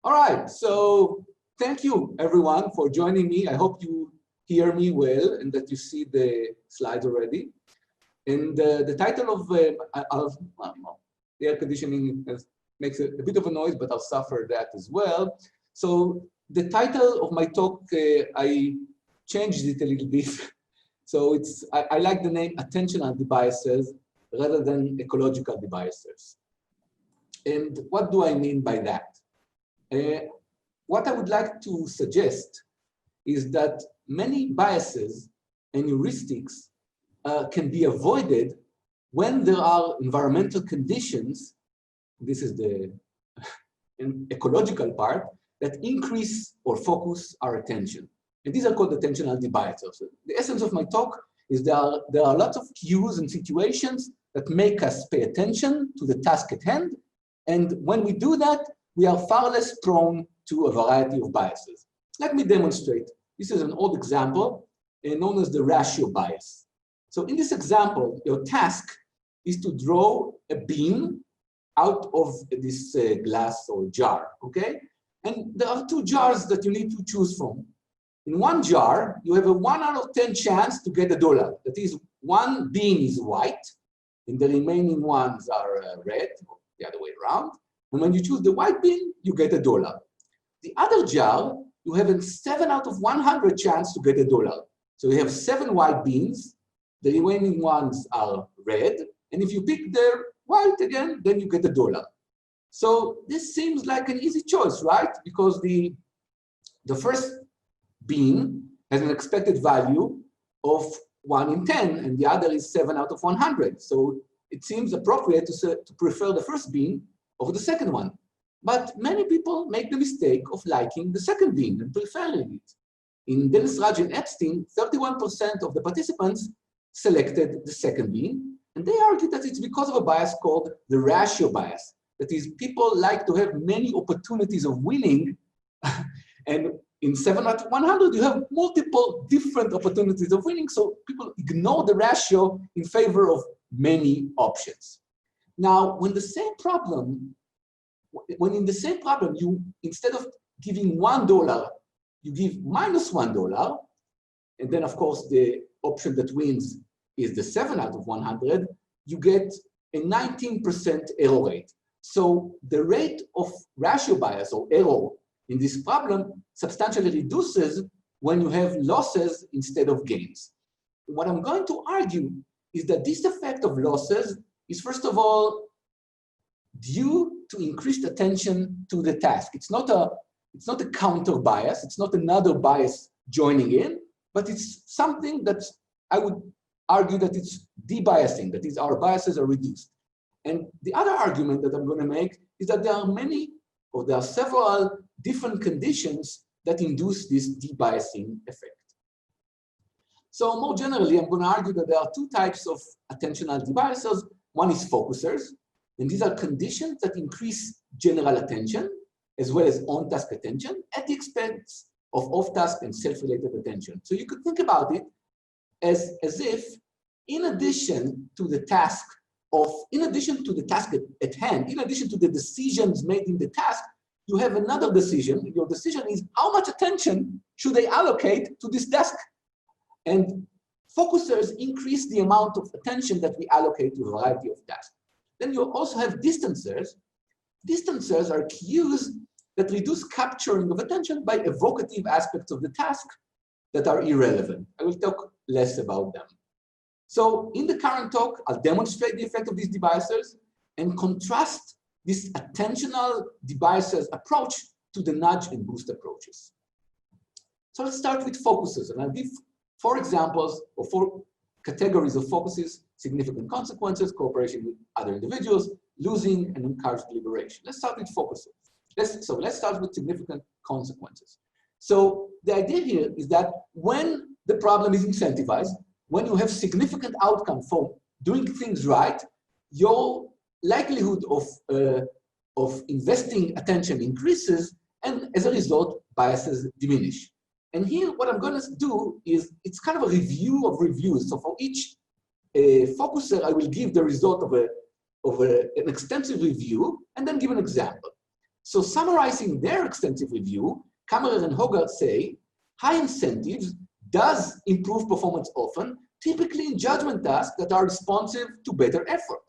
All right, so thank you everyone for joining me. I hope you hear me well and that you see the slides already. And the title of the air conditioning makes a bit of a noise, but I'll suffer that as well. So the title of my talk, I changed it a little bit. So I like the name attentional devices rather than ecological devices. And what do I mean by that? What I would like to suggest is that many biases and heuristics can be avoided when there are environmental conditions, this is the ecological part, that increase or focus our attention. And these are called attentional devices. So the essence of my talk is there are lots of cues and situations that make us pay attention to the task at hand. And when we do that, we are far less prone to a variety of biases. Let me demonstrate. This is an old example known as the ratio bias. So in this example, your task is to draw a beam out of this glass or jar, okay? And there are two jars that you need to choose from. In one jar, you have a 1 out of 10 chance to get $1. That is, one bean is white, and the remaining ones are red, or the other way around. And when you choose the white bean, you get $1. The other jar, you have a 7 out of 100 chance to get $1. So you have 7 white beans, the remaining ones are red, and if you pick the white again, then you get $1. So this seems like an easy choice, right? Because the first bean has an expected value of 1 in 10, and the other is 7 out of 100. So it seems appropriate to prefer the first bean over the second one. But many people make the mistake of liking the second bean and preferring it. In Dennis, Raj, and Epstein, 31% of the participants selected the second bean, and they argued that it's because of a bias called the ratio bias. That is, people like to have many opportunities of winning, and in 7 out of 100, you have multiple different opportunities of winning, so people ignore the ratio in favor of many options. Now, when in the same problem, you, instead of giving $1, you give -$1, and then of course the option that wins is the 7 out of 100, you get a 19% error rate. So the rate of ratio bias or error in this problem substantially reduces when you have losses instead of gains. What I'm going to argue is that this effect of losses is, first of all, due to increased attention to the task. It's not a counter bias, it's not another bias joining in, but it's something that I would argue that it's debiasing, that is, our biases are reduced. And the other argument that I'm going to make is that there are several different conditions that induce this debiasing effect. So more generally, I'm going to argue that there are two types of attentional devices. One is focusers, and these are conditions that increase general attention as well as on-task attention at the expense of off-task and self-related attention. So you could think about it as if, in addition to the task at hand, in addition to the decisions made in the task, you have another decision. Your decision is how much attention should I allocate to this task? And focusers increase the amount of attention that we allocate to a variety of tasks. Then you also have distancers. Distancers are cues that reduce capturing of attention by evocative aspects of the task that are irrelevant. I will talk less about them. So in the current talk, I'll demonstrate the effect of these devices and contrast this attentional devices approach to the nudge and boost approaches. So let's start with focuses, and I'll give 4 examples or 4 categories of focuses: significant consequences, cooperation with other individuals, losing, and encouraged deliberation. Let's start with focuses. Let's start with significant consequences. So the idea here is that when the problem is incentivized, when you have significant outcome for doing things right, your likelihood of investing attention increases, and as a result, biases diminish. And here, what I'm going to do is, it's kind of a review of reviews. So for each focuser, I will give the result of an extensive review and then give an example. So summarizing their extensive review, Kammerer and Hogarth say, high incentives does improve performance often, typically in judgment tasks that are responsive to better effort.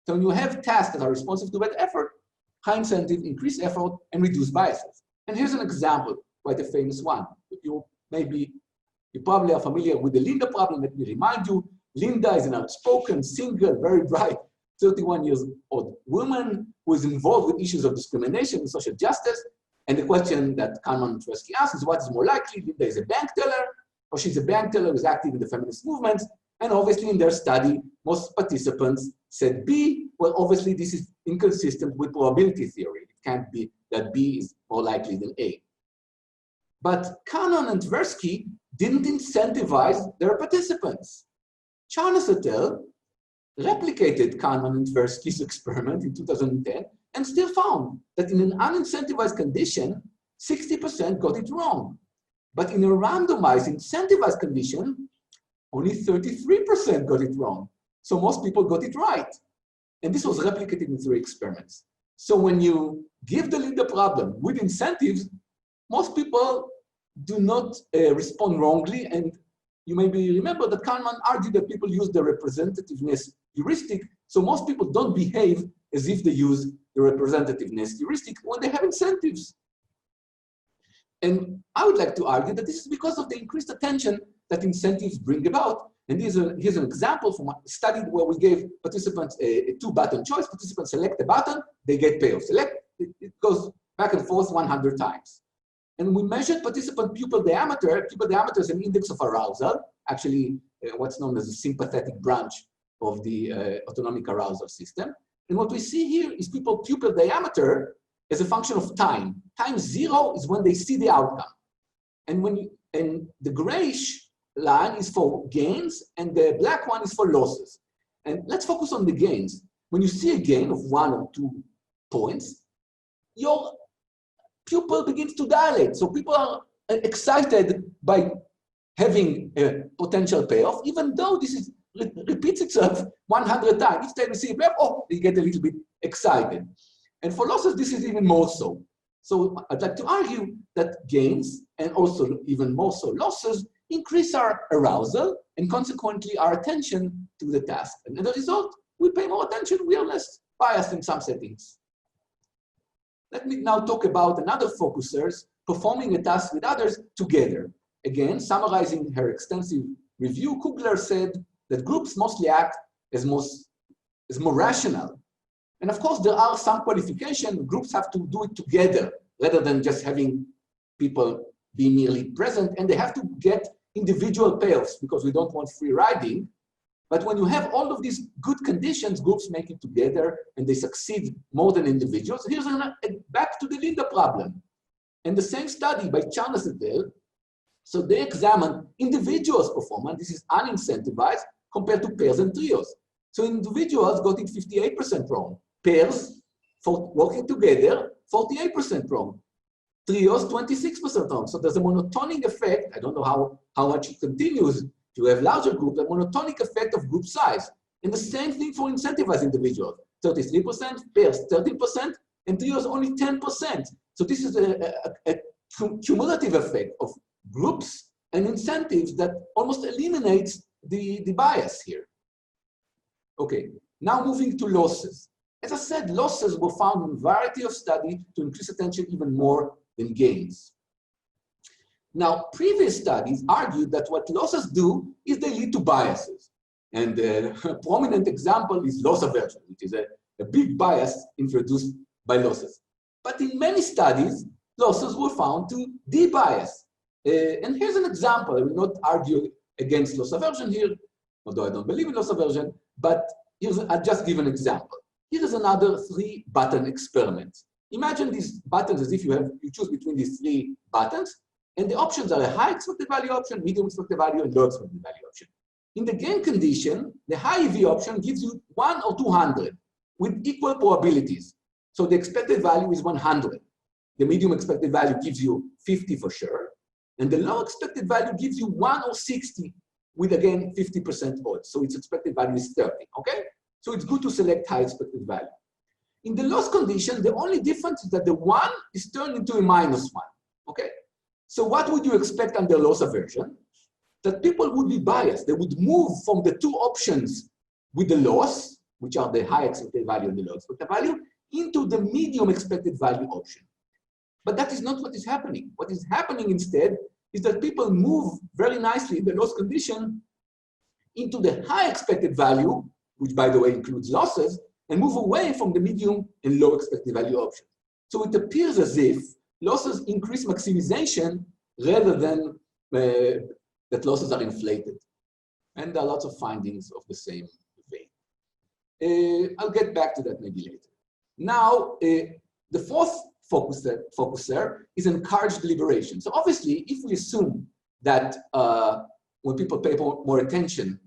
So when you have tasks that are responsive to better effort, high incentive increase effort and reduce biases. And here's an example, quite a famous one. You probably are familiar with the Linda problem. Let me remind you, Linda is an outspoken, single, very bright 31-year-old woman who is involved with issues of discrimination and social justice. And the question that Kahneman and Tversky ask is, what is more likely? Linda is a bank teller, or she's a bank teller who's active in the feminist movement. And obviously in their study, most participants said B. Well, obviously this is inconsistent with probability theory. It can't be that B is more likely than A. But Kahneman and Tversky didn't incentivize their participants. Charles et al. Replicated Kahneman and Tversky's experiment in 2010 and still found that in an unincentivized condition, 60% got it wrong. But in a randomized incentivized condition, only 33% got it wrong. So most people got it right. And this was replicated in 3 experiments. So when you give the Linda problem with incentives, most people do not respond wrongly. And you maybe remember that Kahneman argued that people use the representativeness heuristic. So most people don't behave as if they use the representativeness heuristic when they have incentives. And I would like to argue that this is because of the increased attention that incentives bring about. And here's an example from a study where we gave participants a 2-button choice. Participants select a button, they get payoff. Select, it goes back and forth 100 times. And we measured participant pupil diameter. Pupil diameter is an index of arousal, actually what's known as a sympathetic branch of the autonomic arousal system. And what we see here is people pupil diameter as a function of time. Time 0 is when they see the outcome. And the grayish line is for gains, and the black one is for losses. And let's focus on the gains. When you see a gain of 1 or 2 points, your pupil begins to dilate. So people are excited by having a potential payoff, even though this repeats itself 100 times. Each time you see a payoff, oh, they get a little bit excited. And for losses, this is even more so. So I'd like to argue that gains, and also even more so losses, increase our arousal and consequently our attention to the task. And as a result, we pay more attention, we are less biased in some settings. Let me now talk about another focusers performing a task with others together. Again, summarizing her extensive review, Kugler said that groups mostly act as more rational. And of course, there are some qualifications. Groups have to do it together rather than just having people be merely present, and they have to get individual payoffs because we don't want free riding. But when you have all of these good conditions, groups make it together and they succeed more than individuals. Here's back to the Linda problem. And the same study by Charles et al. So they examined individuals' performance. This is unincentivized compared to pairs and trios. So individuals got it 58% wrong. Pairs, for working together, 48% wrong. Trios, 26% wrong. So there's a monotonic effect. I don't know how much it continues to have larger groups, a monotonic effect of group size. And the same thing for incentivized individuals. 33%, pairs 13%, and trios only 10%. So this is a cumulative effect of groups and incentives that almost eliminates the bias here. Okay, now moving to losses. As I said, losses were found in a variety of studies to increase attention even more than gains. Now, previous studies argued that what losses do is they lead to biases. And a prominent example is loss aversion, which is a big bias introduced by losses. But in many studies, losses were found to de-bias. And here's an example. I will not argue against loss aversion here, although I don't believe in loss aversion, but I'll just give an example. Here is another 3-button experiment. Imagine these buttons as if you choose between these 3 buttons, and the options are a high expected value option, medium expected value, and low expected value option. In the gain condition, the high EV option gives you 1 or 200 with equal probabilities. So the expected value is 100. The medium expected value gives you 50 for sure. And the low expected value gives you 1 or 60 with, again, 50% odds. So its expected value is 30, okay? So it's good to select high expected value. In the loss condition, the only difference is that the 1 is turned into a -1, okay? So what would you expect under loss aversion? That people would be biased. They would move from the 2 options with the loss, which are the high expected value and the low expected value, into the medium expected value option. But that is not what is happening. What is happening instead is that people move very nicely in the loss condition into the high expected value, which by the way includes losses, and move away from the medium and low expected value option. So it appears as if losses increase maximization rather than that losses are inflated. And there are lots of findings of the same vein. I'll get back to that maybe later. Now, the fourth focus there is encouraged deliberation. So obviously, if we assume that when people pay more attention,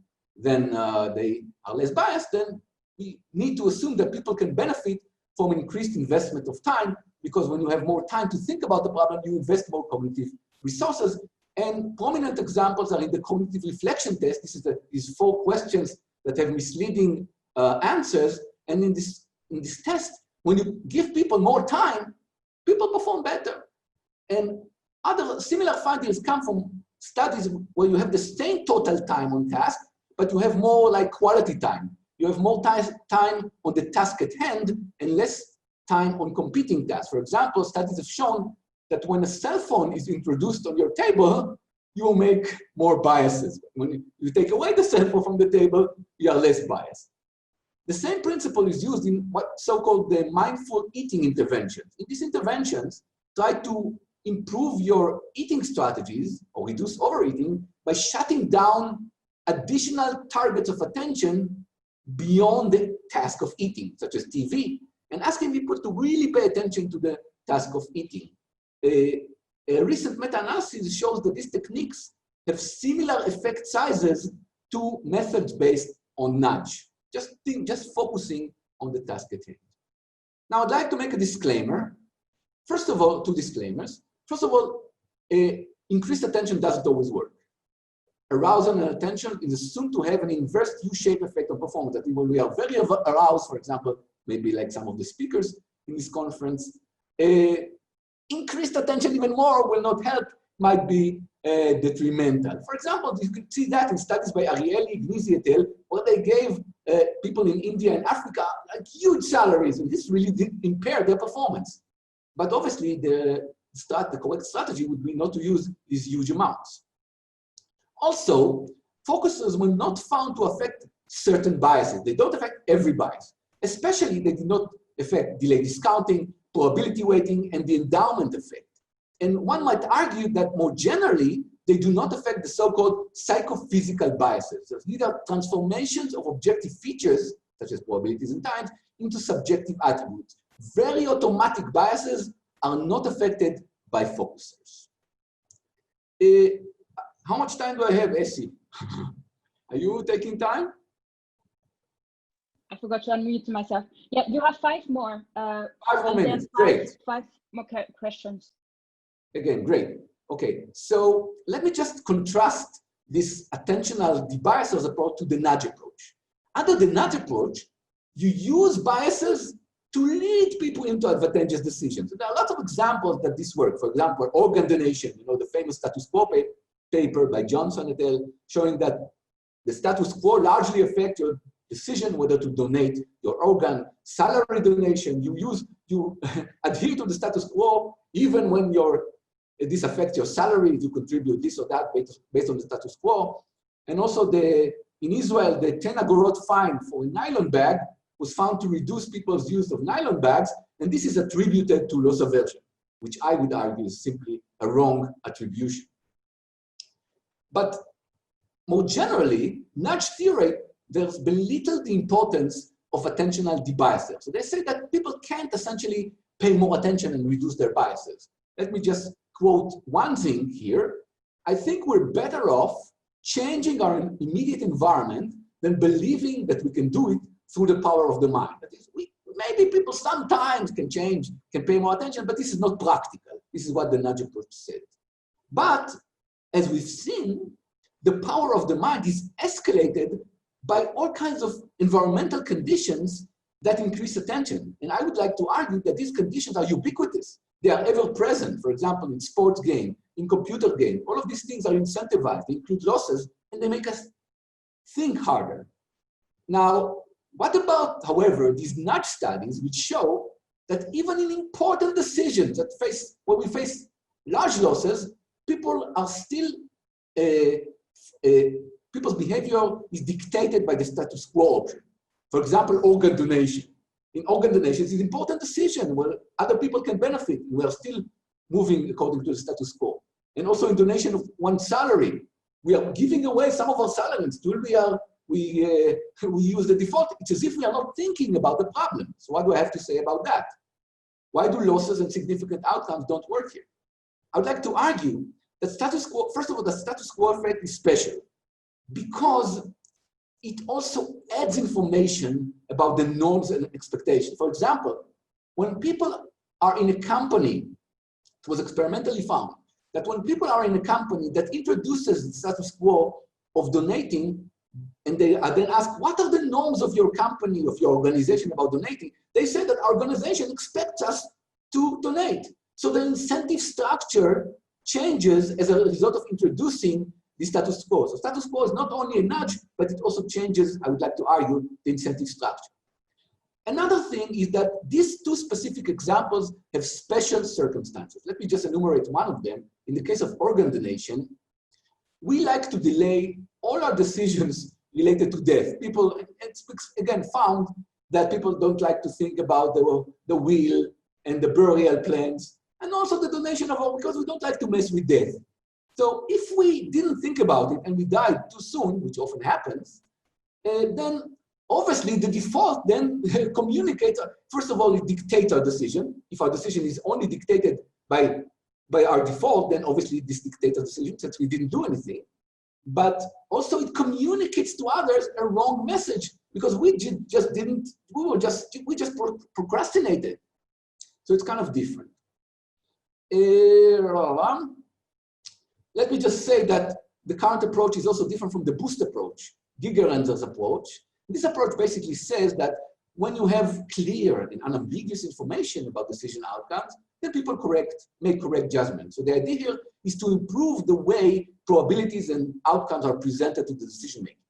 then they are less biased, then we need to assume that people can benefit from increased investment of time, because when you have more time to think about the problem, you invest more cognitive resources. And prominent examples are in the cognitive reflection test. This is these 4 questions that have misleading answers. And in this test, when you give people more time, people perform better. And other similar findings come from studies where you have the same total time on task, but you have more like quality time. You have more time on the task at hand and less time on competing tasks. For example, studies have shown that when a cell phone is introduced on your table, you will make more biases. When you take away the cell phone from the table, you are less biased. The same principle is used in what so-called the mindful eating interventions. In these interventions, try to improve your eating strategies or reduce overeating by shutting down additional targets of attention beyond the task of eating, such as TV, and asking people to really pay attention to the task of eating. A recent meta-analysis shows that these techniques have similar effect sizes to methods based on nudge. Just focusing on the task at hand. Now, I'd like to make a disclaimer. First of all, 2 disclaimers. First of all, increased attention doesn't always work. Arousal and attention is assumed to have an inverse U-shaped effect on performance. That when we are very aroused, for example, maybe like some of the speakers in this conference, increased attention even more will not help, might be detrimental. For example, you can see that in studies by Ariely, Gnisi et al., where they gave people in India and Africa like huge salaries, and this really did impair their performance. But obviously, the correct strategy would be not to use these huge amounts. Also, focuses were not found to affect certain biases. They don't affect every bias. Especially, they did not affect delay discounting, probability weighting, and the endowment effect. And one might argue that more generally, they do not affect the so-called psychophysical biases. So these are transformations of objective features, such as probabilities and times, into subjective attributes. Very automatic biases are not affected by focusers. How much time do I have, Essie? Are you taking time? I forgot to unmute myself. Yeah, you have 5 more. 5 more minutes, great. 5 more questions. Again, great. Okay, so let me just contrast this attentional debiasers approach to the nudge approach. Under the nudge approach, you use biases to lead people into advantageous decisions. And there are lots of examples that this works. For example, organ donation, the famous status quo paper by Johnson et al., showing that the status quo largely affects your decision whether to donate your organ. Salary donation, you adhere to the status quo even when this affects your salary, if you contribute this or that based on the status quo. And also in Israel, the 10 agorot fine for a nylon bag was found to reduce people's use of nylon bags, and this is attributed to loss aversion, which I would argue is simply a wrong attribution. But more generally, nudge theory, there's belittled the importance of attentional debiasers. So they say that people can't essentially pay more attention and reduce their biases. Let me just quote one thing here. I think we're better off changing our immediate environment than believing that we can do it through the power of the mind. That is, maybe people sometimes can change, can pay more attention, but this is not practical. This is what the nudge approach said. But as we've seen, the power of the mind is escalated by all kinds of environmental conditions that increase attention. And I would like to argue that these conditions are ubiquitous. They are ever present, for example, in sports game, in computer game. All of these things are incentivized, they include losses, and they make us think harder. Now, what about, however, these nudge studies which show that even in important decisions that where we face large losses, people are still, people's behavior is dictated by the status quo option. For example, organ donation. In organ donation, it's an important decision where other people can benefit. We are still moving according to the status quo. And also in donation of one's salary, we are giving away some of our salaries. Still we use the default. It's as if we are not thinking about the problem. So what do I have to say about that? Why do losses and significant outcomes don't work here? I would like to argue that status quo, first of all, the status quo effect is special because it also adds information about the norms and expectations. For example, when people are in a company, it was experimentally found that when people are in a company that introduces the status quo of donating, and they are then asked, what are the norms of your company, of your organization about donating? They say that our organization expects us to donate. So the incentive structure changes as a result of introducing the status quo. So status quo is not only a nudge, but it also changes, I would like to argue, the incentive structure. Another thing is that these two specific examples have special circumstances. Let me just enumerate one of them. In the case of organ donation, we like to delay all our decisions related to death. People, it's again found that people don't like to think about the will and the burial plans, and also the donation of our, because we don't like to mess with death. So if we didn't think about it and we died too soon, which often happens, then obviously the default then communicates, first of all, it dictates our decision. If our decision is only dictated by our default, then obviously this dictates our decision since we didn't do anything. But also it communicates to others a wrong message because we just procrastinated. So it's kind of different. Let me just say that the current approach is also different from the boost approach, Gigerender's approach. This approach basically says that when you have clear and unambiguous information about decision outcomes, then people make correct judgments. So the idea here is to improve the way probabilities and outcomes are presented to the decision making.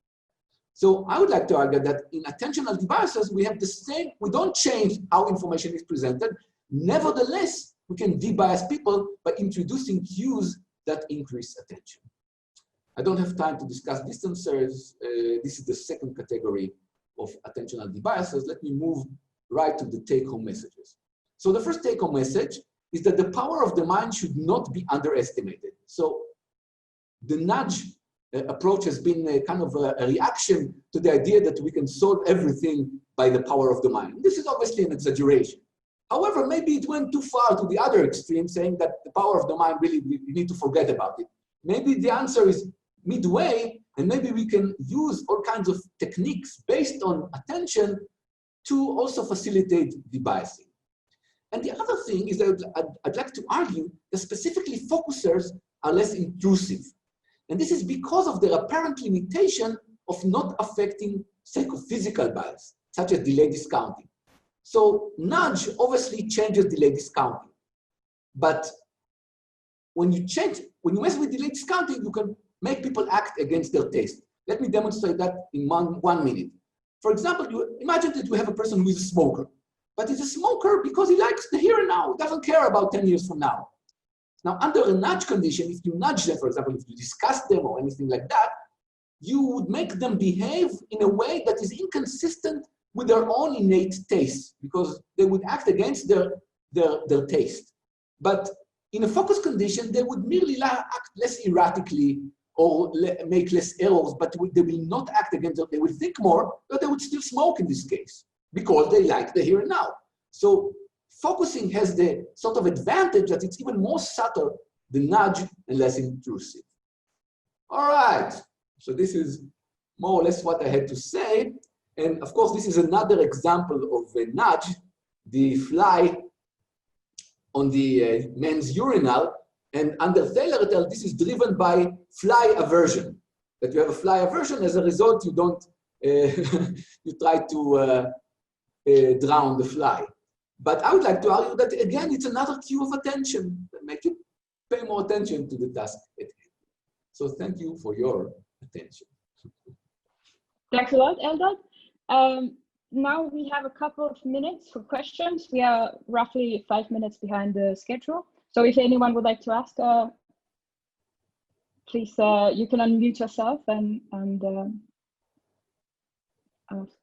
So I would like to argue that in attentional devices, we have the same, we don't change how information is presented. Nevertheless, we can de-bias people by introducing cues that increase attention. I don't have time to discuss distancers. This is the second category of attentional devices. Let me move right to the take-home messages. So the first take-home message is that the power of the mind should not be underestimated. So the nudge approach has been a kind of a reaction to the idea that we can solve everything by the power of the mind. This is obviously an exaggeration. However, maybe it went too far to the other extreme, saying that the power of the mind, really, we need to forget about it. Maybe the answer is midway, and maybe we can use all kinds of techniques based on attention to also facilitate de-biasing. And the other thing is that I'd like to argue that specifically focusers are less intrusive. And this is because of their apparent limitation of not affecting psychophysical bias, such as delay discounting. So nudge obviously changes delay discounting. But when you mess with delay discounting, you can make people act against their taste. Let me demonstrate that in one minute. For example, you imagine that you have a person who is a smoker, but he's a smoker because he likes the here and now. He doesn't care about 10 years from now. Now, under a nudge condition, if you nudge them, for example, if you discuss them or anything like that, you would make them behave in a way that is inconsistent with their own innate taste, because they would act against their taste. But in a focus condition, they would merely act less erratically or make less errors, but they will not act against them. They will think more, but they would still smoke in this case, because they like the here and now. So focusing has the sort of advantage that it's even more subtle than nudge and less intrusive. All right, so this is more or less what I had to say. And of course, this is another example of a nudge, the fly on the men's urinal. And under Taylor et al., this is driven by fly aversion. That you have a fly aversion, as a result, you don't, you try to drown the fly. But I would like to argue that, again, it's another cue of attention that make you pay more attention to the task at hand. So thank you for your attention. Thanks a lot, Eldad. Now we have a couple of minutes for questions. We are roughly 5 minutes behind the schedule. So if anyone would like to ask, please, you can unmute yourself and ask.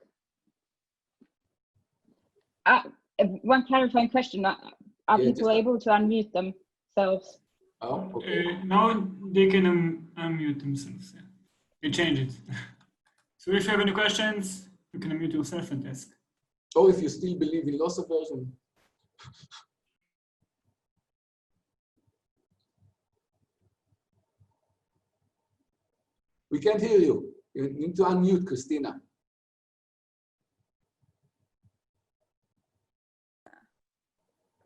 One clarifying question, are people able to unmute themselves? Oh, okay. Now they can unmute themselves. Yeah. They change it. So if you have any questions, you can unmute yourself and ask. Or if you still believe in loss aversion. We can't hear you. You need to unmute, Christina.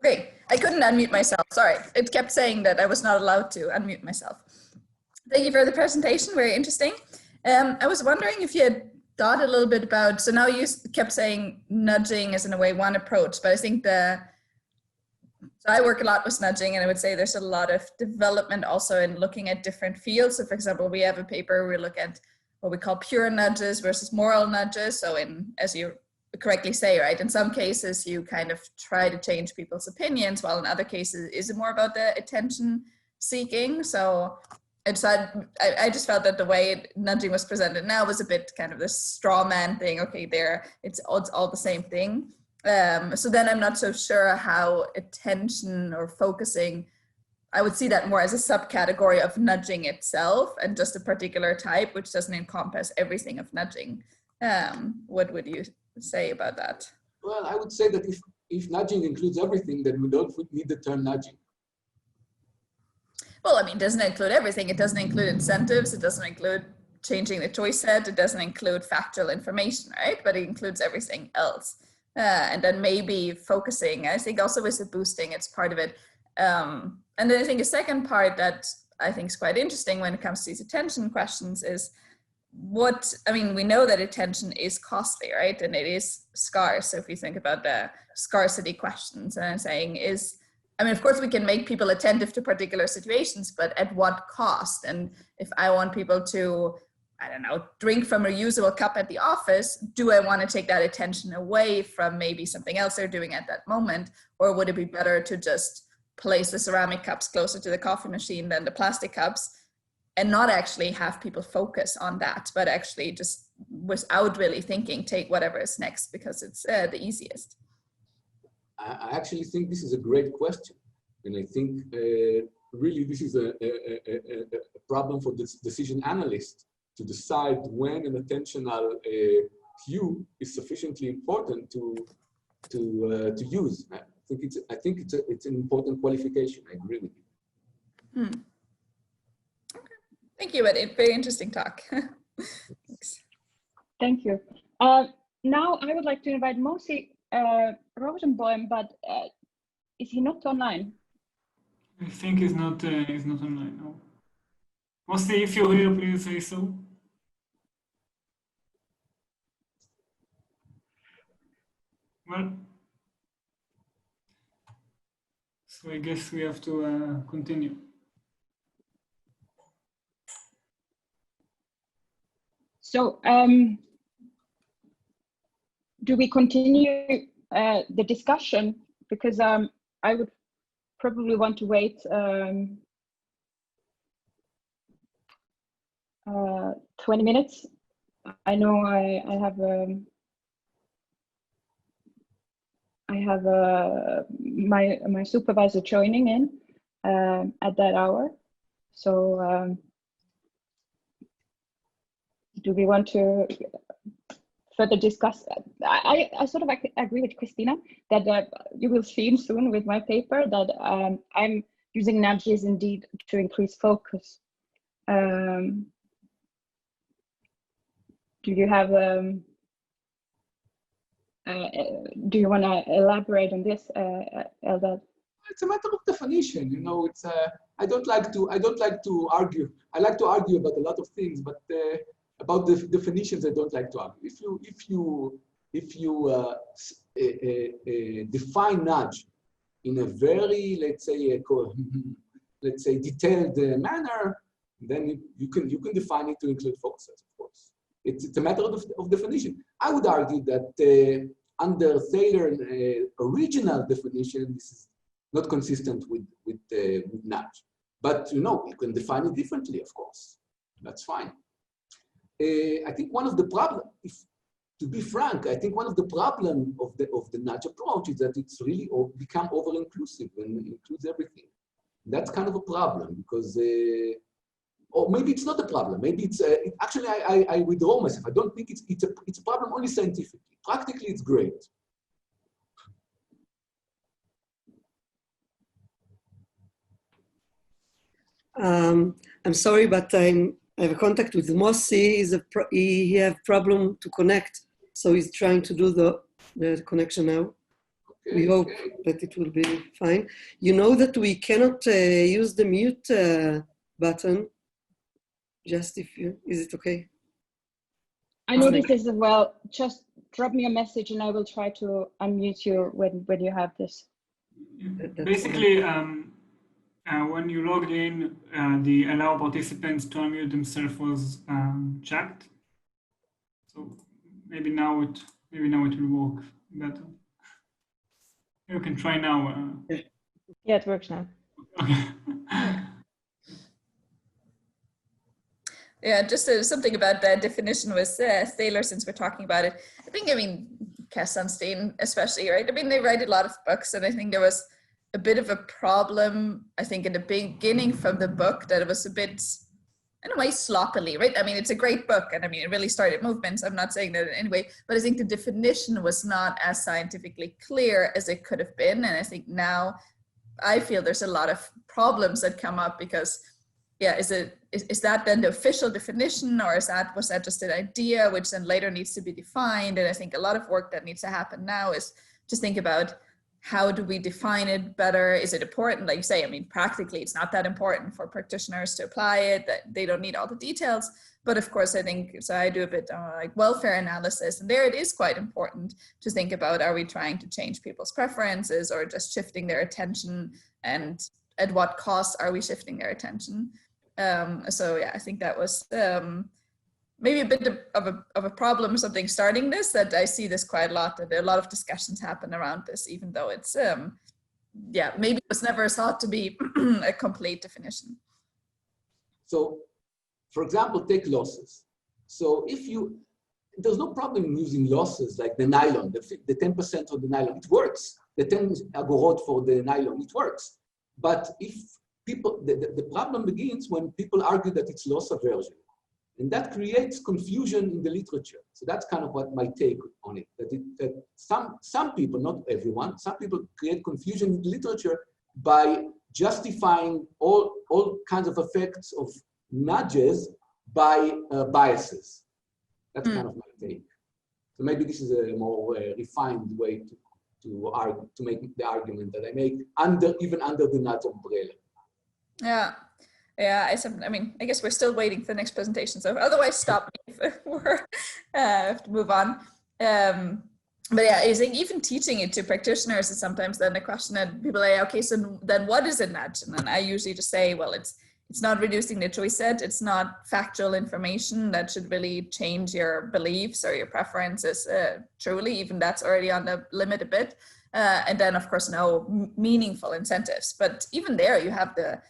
Great. I couldn't unmute myself. Sorry. It kept saying that I was not allowed to unmute myself. Thank you for the presentation. Very interesting. I was wondering if you had thought a little bit about, so now you kept saying nudging is in a way one approach, but I think so I work a lot with nudging, and I would say there's a lot of development also in looking at different fields. So for example, we have a paper where we look at what we call pure nudges versus moral nudges. So as you correctly say, right, in some cases you kind of try to change people's opinions, while in other cases is it more about the attention seeking. So I just felt that the way nudging was presented now was a bit kind of this straw man thing. Okay, it's all the same thing. So then I'm not so sure how attention or focusing, I would see that more as a subcategory of nudging itself and just a particular type, which doesn't encompass everything of nudging. What would you say about that? Well, I would say that if nudging includes everything, then we don't need the term nudging. Well, I mean, it doesn't include everything. It doesn't include incentives. It doesn't include changing the choice set. It doesn't include factual information, right? But it includes everything else. And then maybe focusing, I think also with the boosting, it's part of it. And then I think a second part that I think is quite interesting when it comes to these attention questions is we know that attention is costly, right? And it is scarce. So if you think about the scarcity questions, and I'm saying of course we can make people attentive to particular situations, but at what cost? And if I want people to, I don't know, drink from a reusable cup at the office, do I want to take that attention away from maybe something else they're doing at that moment? Or would it be better to just place the ceramic cups closer to the coffee machine than the plastic cups and not actually have people focus on that, but actually just without really thinking, take whatever is next because it's the easiest? I actually think this is a great question. And I think really this is a problem for the decision analyst to decide when an attentional cue is sufficiently important to use. I think it's an important qualification. I agree with you. Okay. Thank you, Edith. Very interesting talk. Thanks. Thank you. Now I would like to invite Mosi Rosenboim, but is he not online? I think he's not online now. Mostly, if you're here, please say so. Well, so I guess we have to continue. So do we continue the discussion? Because I would probably want to wait 20 minutes. I know I have my supervisor joining in at that hour. So do we want to further discuss? I sort of agree with Christina that you will see soon with my paper that I'm using nudges indeed to increase focus. Do you have do you want to elaborate on this, Eldad? It's a matter of definition. You know, it's I don't like to argue. I like to argue about a lot of things, but about the definitions, I don't like to argue. if you define nudge in a very, let's say, detailed manner, then you can define it to include focuses, of course. It's a matter of definition. I would argue that under Thaler's original definition, this is not consistent with nudge. But you can define it differently, of course. That's fine. I think one of the problems, to be frank, I think one of the problems of the nudge approach is that it's really become over-inclusive and includes everything. That's kind of a problem because, or maybe it's not a problem. Maybe it's actually I withdraw myself. I don't think it's a problem only scientifically. Practically, it's great. I'm sorry, but I have a contact with Mossi. He have problem to connect, so he's trying to do the connection now. Okay, we hope that it will be fine. You know that we cannot use the mute button. Just is it okay? I noticed this as well. Just drop me a message and I will try to unmute you when you have this. Basically, when you logged in, the allow participants to unmute themselves was checked. So maybe now it will work better. You can try now. Yeah, it works now. Okay. Yeah, just something about that definition with Thaler, since we're talking about it. I mean, Cass Sunstein especially, right? I mean, they write a lot of books, and I think there was a bit of a problem, I think, in the beginning from the book, that it was a bit, in a way, sloppily, right? I mean, it's a great book, and I mean, it really started movements. I'm not saying that in any way, but I think the definition was not as scientifically clear as it could have been. And I think now I feel there's a lot of problems that come up because, yeah, is that then the official definition, or was that just an idea which then later needs to be defined? And I think a lot of work that needs to happen now is just think about, how do we define it better? Is it important? Like you say, I mean, practically, it's not that important for practitioners to apply it, that they don't need all the details. But of course, I think, so I do a bit like welfare analysis, and there it is quite important to think about, are we trying to change people's preferences or just shifting their attention, and at what cost are we shifting their attention? So yeah, I think that was maybe a bit of a problem or something starting this, that I see this quite a lot, that a lot of discussions happen around this, even though it's, yeah, maybe it was never thought to be a complete definition. So, for example, take losses. So there's no problem in using losses like the nylon, the 10% of the nylon, it works. The 10 agorot for the nylon, it works. But if people, the problem begins when people argue that it's loss aversion. And that creates confusion in the literature. So that's kind of what my take on it. That some people, not everyone, some people create confusion in the literature by justifying all kinds of effects of nudges by biases. That's kind of my take. So maybe this is a more refined way to make the argument that I make even under the nudge umbrella. Yeah. Yeah, I mean, I guess we're still waiting for the next presentation. So otherwise, stop me if we have to move on. But yeah, I think even teaching it to practitioners is sometimes then a question that people are like, okay, so then what is a nudge? And then I usually just say, well, it's not reducing the choice set. It's not factual information that should really change your beliefs or your preferences truly. Even that's already on the limit a bit. And then, of course, no meaningful incentives. But even there, you have the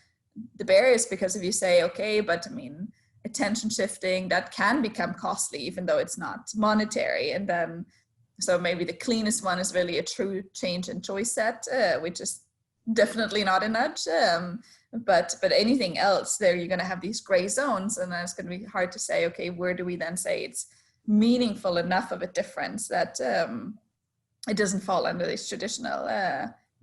barriers, because if you say, okay, but I mean, attention shifting, that can become costly, even though it's not monetary. And then, so maybe the cleanest one is really a true change in choice set, which is definitely not a nudge. But anything else there, you're going to have these gray zones, and then it's going to be hard to say, okay, where do we then say it's meaningful enough of a difference that it doesn't fall under these traditional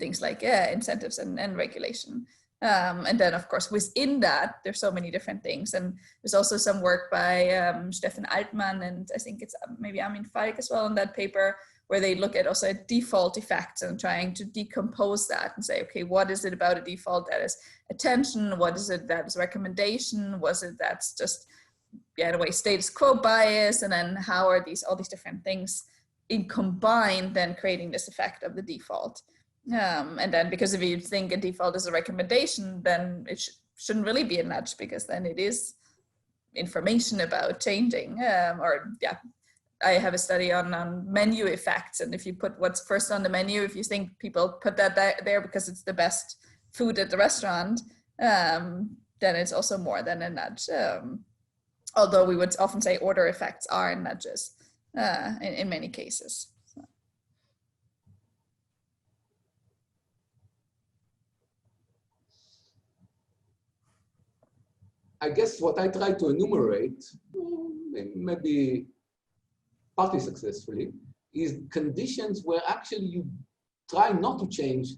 things like incentives and regulation. And then, of course, within that, there's so many different things. And there's also some work by Stefan Altmann, and I think it's maybe Amin Faik as well in that paper, where they look at also default effects and trying to decompose that and say, okay, what is it about a default that is attention? What is it that is recommendation? Was it that's just, in a way, status quo bias? And then how are all these different things in combined then creating this effect of the default. And then because if you think a default is a recommendation, then it shouldn't really be a nudge, because then it is information about changing. I have a study on menu effects, and if you put what's first on the menu, if you think people put that there because it's the best food at the restaurant, then it's also more than a nudge. Although we would often say order effects are nudges in many cases. I guess what I try to enumerate, maybe partly successfully, is conditions where actually you try not to change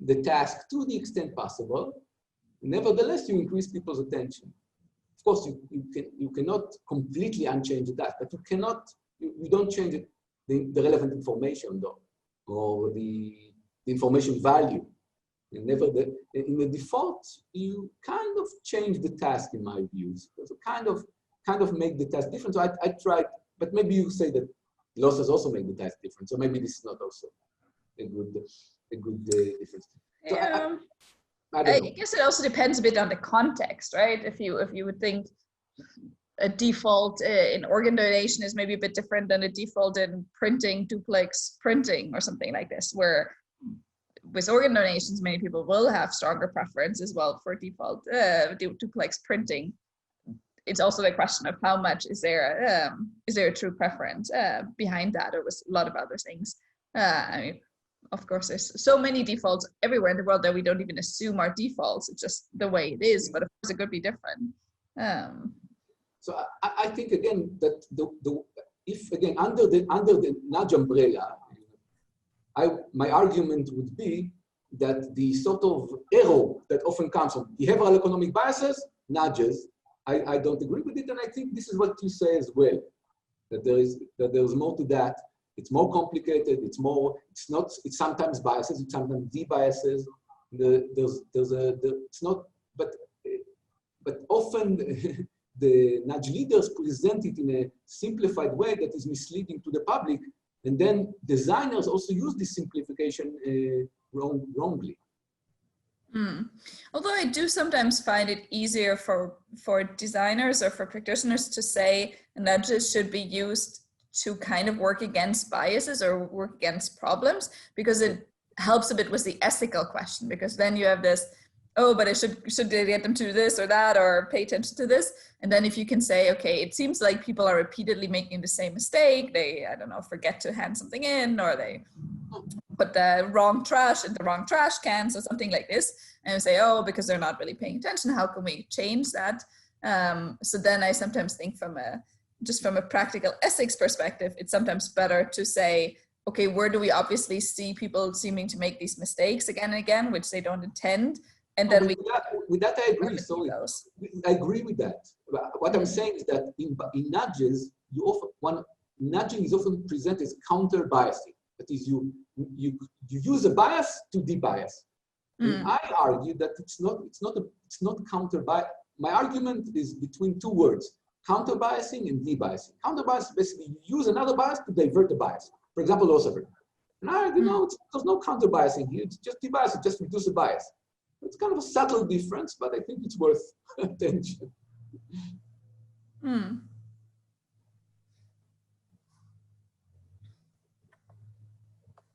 the task to the extent possible. Nevertheless, you increase people's attention. Of course, you cannot completely unchange the task, but you don't change the relevant information though, or the information value. And in the default, you kind of change the task in my views. So kind of make the task different. So I tried, but maybe you say that losses also make the task different. So maybe this is not also a good difference. So Yeah. I don't know. I guess it also depends a bit on the context, right? If you would think a default in organ donation is maybe a bit different than a default in printing, duplex printing or something like this, where with organ donations, many people will have stronger preference as well for default duplex printing. It's also the question of how much is there a true preference behind that, or with a lot of other things. I mean, of course, there's so many defaults everywhere in the world that we don't even assume are defaults. It's just the way it is, but of course it could be different. So I think again that if again under the nudge umbrella, my argument would be that the sort of error that often comes from behavioral economic biases, nudges, I don't agree with it, and I think this is what you say as well. That there's more to that. It's more complicated. It's sometimes biases. It's sometimes de-biases. It's not. But often the nudge leaders present it in a simplified way that is misleading to the public, and then designers also use this simplification wrongly. Although I do sometimes find it easier for designers or for practitioners to say nudges should be used to kind of work against biases or work against problems, because it helps a bit with the ethical question, because then you have this, oh, but should they get them to do this or that, or pay attention to this? And then if you can say, okay, it seems like people are repeatedly making the same mistake. They, I don't know, forget to hand something in, or they put the wrong trash in the wrong trash cans or something like this. And you say, oh, because they're not really paying attention, how can we change that? So then I sometimes think from a practical ethics perspective, it's sometimes better to say, okay, where do we obviously see people seeming to make these mistakes again and again, which they don't intend? And then with that I agree. So I agree with that. What I'm saying is that in nudges, nudging is often presented as counter biasing. That is, you use a bias to de-bias. And I argue that it's not counter bias. My argument is between two words: counter biasing and de-biasing. Counter bias basically you use another bias to divert the bias. For example, loss aversion. And I argue there's no counter biasing here. It's just de-bias. It just reduces the bias. It's kind of a subtle difference, but I think it's worth attention.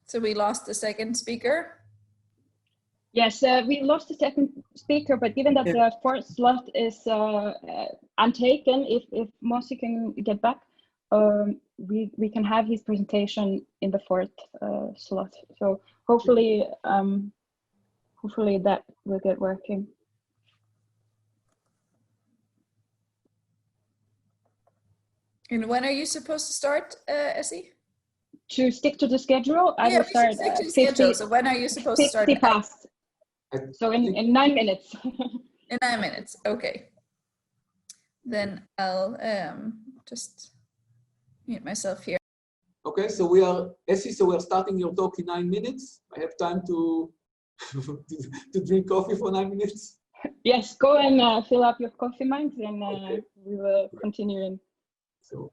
So we lost the second speaker. Yes, we lost the second speaker, but given that the fourth slot is untaken, if Mosi can get back, we can have his presentation in the fourth slot. So hopefully that will get working. And when are you supposed to start, Essie? To stick to the schedule, I will start stick to the schedule. So when are you supposed to start? 50 past. So in 9 minutes. In 9 minutes, okay. Then I'll just mute myself here. Okay, so we are, Essie, so we are starting your talk in 9 minutes. I have time to drink coffee for 9 minutes. Yes, go and fill up your coffee mugs, and we will continue in. So.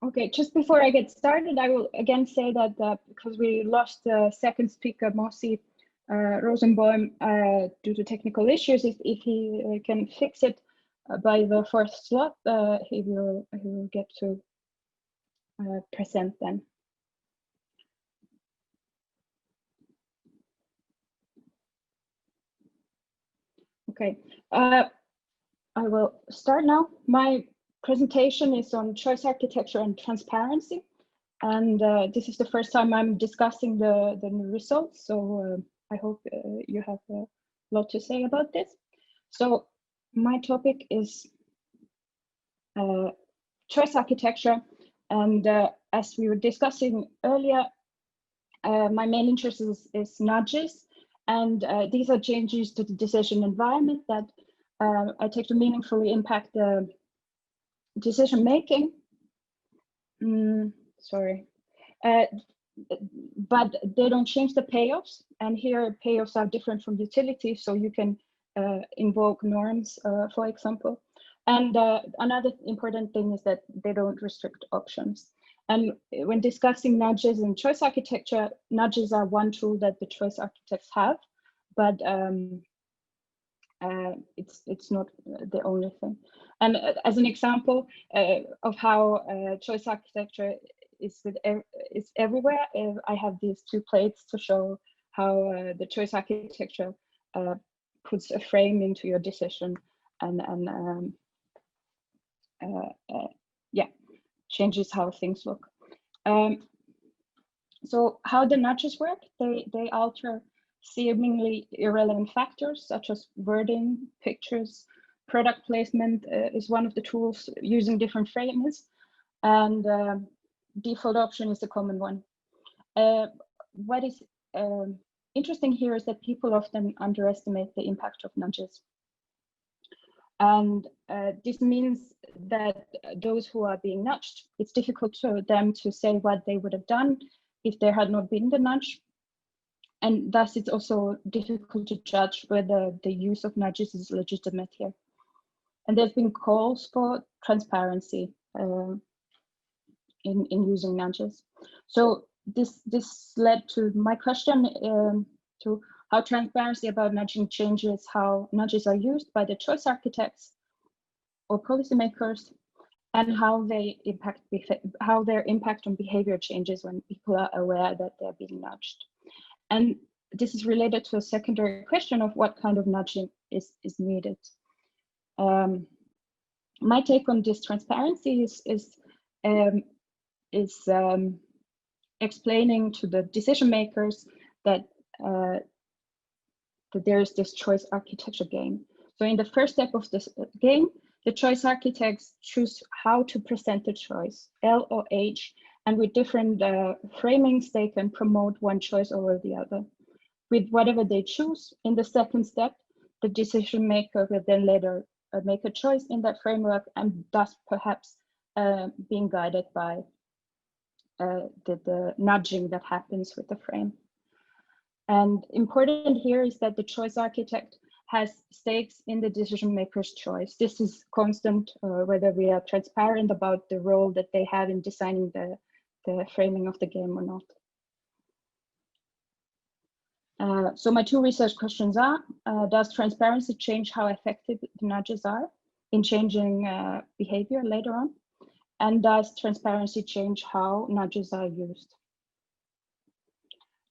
Okay, just before I get started, I will again say that because we lost the second speaker, Mosi Rosenbaum, due to technical issues, if he can fix it by the fourth slot, he will get to present then. Okay, I will start now. My presentation is on choice architecture and transparency. And this is the first time I'm discussing the results. So I hope you have a lot to say about this. So my topic is choice architecture. And as we were discussing earlier, my main interest is nudges. And these are changes to the decision environment that I take to meaningfully impact the decision making. But they don't change the payoffs. And here payoffs are different from utilities. So you can invoke norms, for example. And another important thing is that they don't restrict options. And when discussing nudges and choice architecture, nudges are one tool that the choice architects have, but it's not the only thing. And as an example of how choice architecture is everywhere, I have these two plates to show how the choice architecture puts a frame into your decision and yeah, changes how things look. So how the nudges work, they alter seemingly irrelevant factors such as wording, pictures, product placement is one of the tools using different frames, and default option is a common one. What is interesting here is that people often underestimate the impact of nudges. And this means that those who are being nudged, it's difficult for them to say what they would have done if there had not been the nudge. And thus it's also difficult to judge whether the use of nudges is legitimate here. And there's been calls for transparency in using nudges. So this led to my question to how transparency about nudging changes how nudges are used by the choice architects or policymakers, and how they impact how their impact on behavior changes when people are aware that they're being nudged. And this is related to a secondary question of what kind of nudging is needed. My take on this transparency is explaining to the decision makers that there is this choice architecture game. So in the first step of this game, the choice architects choose how to present the choice, L or H, and with different framings, they can promote one choice over the other. With whatever they choose, in the second step, the decision maker will then later make a choice in that framework, and thus perhaps being guided by the nudging that happens with the frame. And important here is that the choice architect has stakes in the decision maker's choice. This is constant, whether we are transparent about the role that they have in designing the framing of the game or not. So my two research questions are, does transparency change how effective the nudges are in changing behavior later on? And does transparency change how nudges are used?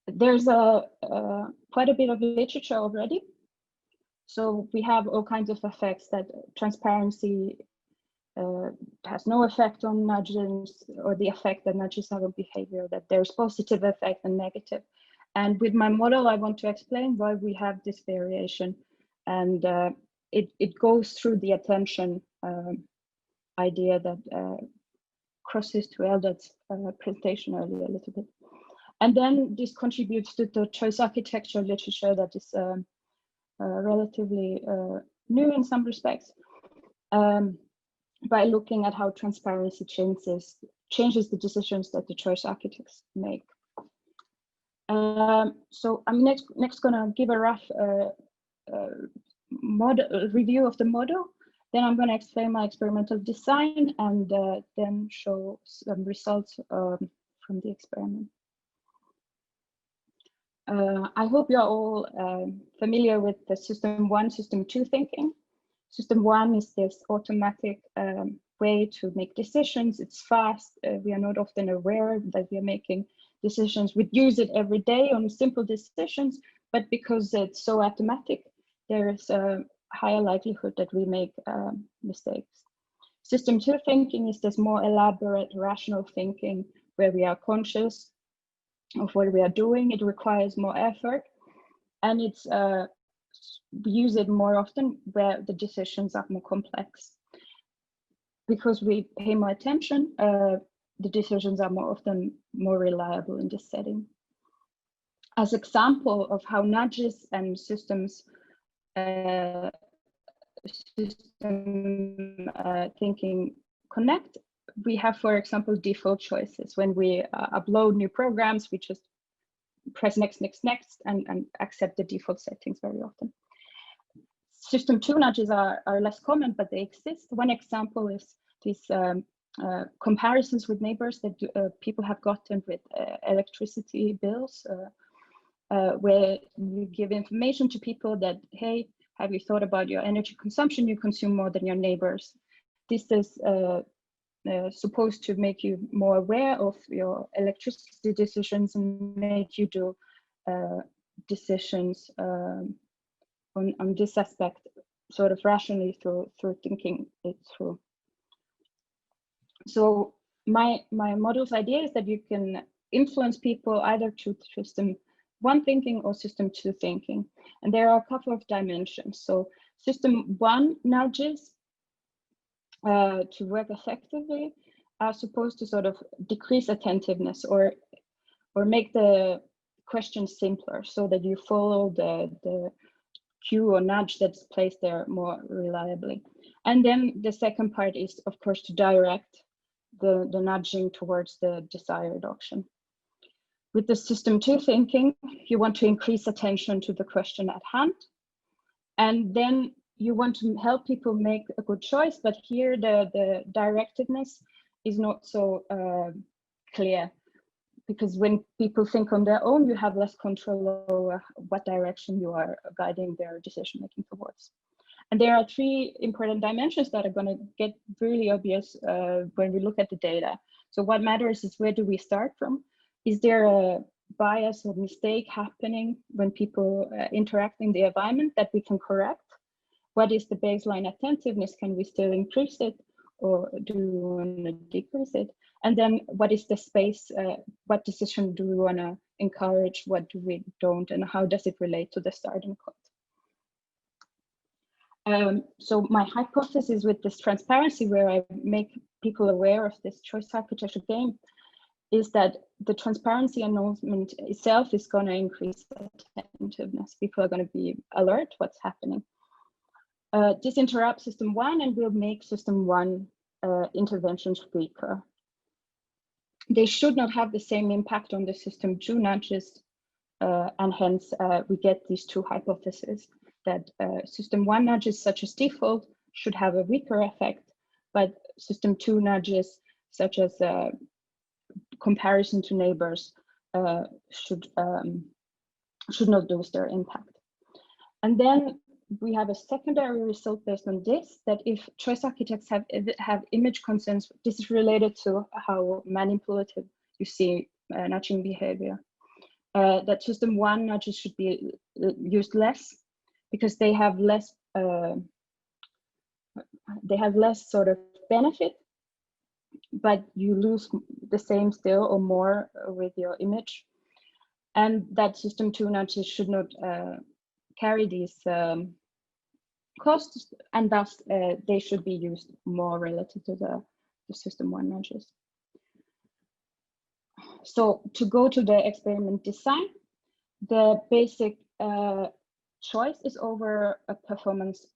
There's quite a bit of literature already. So we have all kinds of effects that transparency has no effect on nudges, or the effect that nudges have on behavior, that there's positive effect and negative. And with my model, I want to explain why we have this variation. And it goes through the attention idea that crosses to Eldad's presentation earlier a little bit. And then this contributes to the choice architecture literature that is relatively new in some respects, by looking at how transparency changes the decisions that the choice architects make. So I'm next gonna give a rough review of the model. Then I'm going to explain my experimental design and then show some results from the experiment. I hope you're all familiar with the system 1, system 2 thinking. System 1 is this automatic way to make decisions. It's fast. We are not often aware that we are making decisions. We use it every day on simple decisions, but because it's so automatic, there is a higher likelihood that we make mistakes. System 2 thinking is this more elaborate, rational thinking where we are conscious of what we are doing. It requires more effort, and it's we use it more often where the decisions are more complex. Because we pay more attention, the decisions are more often more reliable in this setting. As example of how nudges and systems thinking connect, we have, for example, default choices. When we upload new programs, we just press next, next, next, and accept the default settings very often. System 2 nudges are less common, but they exist. One example is these comparisons with neighbors that people have gotten with electricity bills, where you give information to people that, hey, have you thought about your energy consumption? You consume more than your neighbors. This is supposed to make you more aware of your electricity decisions and make you do decisions on this aspect sort of rationally through thinking it through. So my model's idea is that you can influence people either to system 1 thinking or system 2 thinking. And there are a couple of dimensions. So system 1 nudges to work effectively are supposed to sort of decrease attentiveness or make the question simpler so that you follow the cue or nudge that's placed there more reliably. And then the second part is, of course, to direct the nudging towards the desired option. With the system 2 thinking, you want to increase attention to the question at hand. And then you want to help people make a good choice, but here the directedness is not so clear, because when people think on their own, you have less control over what direction you are guiding their decision making towards. And there are 3 important dimensions that are going to get really obvious when we look at the data. So what matters is, where do we start from? Is there a bias or mistake happening when people interact in the environment that we can correct? What is the baseline attentiveness? Can we still increase it, or do we want to decrease it? And then what is the space? What decision do we want to encourage? What do we don't? And how does it relate to the starting point? So my hypothesis with this transparency, where I make people aware of this choice architecture game, is that the transparency announcement itself is going to increase attentiveness. People are going to be alert what's happening. This interrupts system 1 and will make system 1 interventions weaker. They should not have the same impact on the system 2 nudges, and hence we get these 2 hypotheses that system 1 nudges such as default should have a weaker effect, but system 2 nudges such as comparison to neighbors should not lose their impact. And then we have a secondary result based on this, that if choice architects have image consents, this is related to how manipulative you see nudging behavior. That system 1 nudges should be used less because they have less sort of benefit, but you lose the same still or more with your image. And that system 2 nudges should not carry these costs, and thus they should be used more relative to the system 1 nudges. So to go to the experiment design, the basic choice is over a performance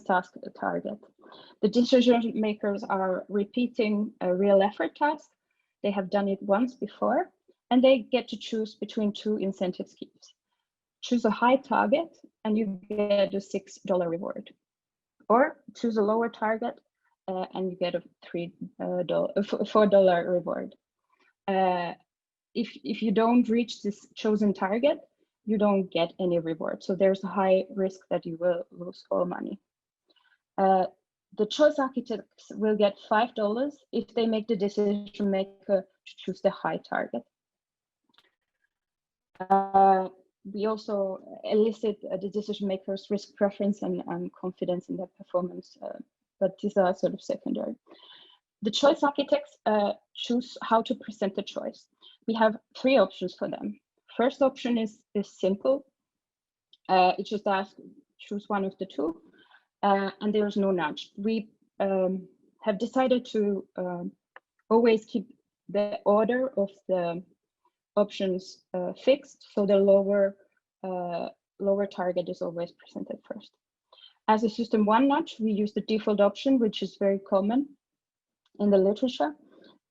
task target. The decision makers are repeating a real effort task. They have done it once before, and they get to choose between 2 incentive schemes. Choose a high target and you get a $6 reward. or choose a lower target and you get a $4 reward. If you don't reach this chosen target, you don't get any reward. So there's a high risk that you will lose all money. The choice architects will get $5 if they make the decision maker to choose the high target. We also elicit the decision maker's risk preference and confidence in their performance, but these are sort of secondary. The choice architects choose how to present the choice. We have 3 options for them. First option is simple. It just asks, choose one of the 2, and there's no nudge. We have decided to always keep the order of the options fixed, so the lower target is always presented first. As a system 1 nudge, we use the default option, which is very common in the literature